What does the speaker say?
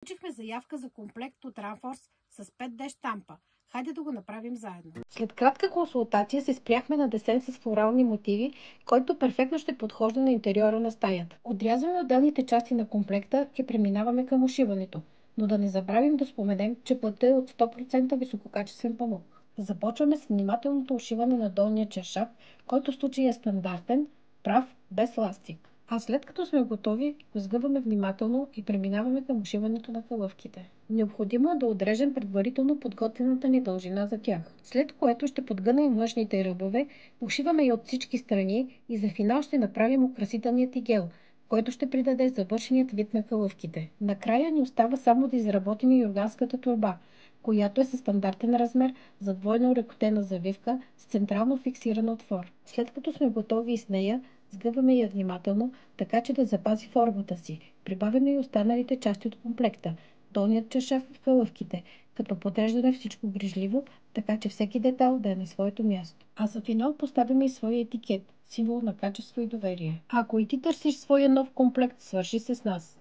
Получихме заявка за комплект от Ранфорс с 5D щампа. Хайде да го направим заедно. След кратка консултация се спряхме на десен с флорални мотиви, който перфектно ще подхожда на интериора на стаята. Отрязваме отделните части на комплекта и преминаваме към ушиването. Но да не забравим да споменем, че плътта е от 100% висококачествен памук. Започваме с внимателното ушиване на долния чаршаф, който в случай е стандартен, прав, без ластик. А след като сме готови, го сгъваме внимателно и преминаваме към ушиването на калъвките. Необходимо е да отрежем предварително подготвената ни дължина за тях, след което ще подгънем външните ръбове, ушиваме и от всички страни и за финал ще направим украсителният игел, който ще придаде завършеният вид на калъвките. Накрая ни остава само да изработим юрганската торба, която е със стандартен размер за двойно рекотена завивка с централно фиксиран отвор. След като сме готови с нея, сгъваме я внимателно, така че да запази формата си. Прибавяме и останалите части от комплекта. Долният чаршаф в калъвките, като подреждаме всичко грижливо, така че всеки детал да е на своето място. А за финал поставяме и своя етикет, символ на качество и доверие. Ако и ти търсиш своя нов комплект, свърши се с нас.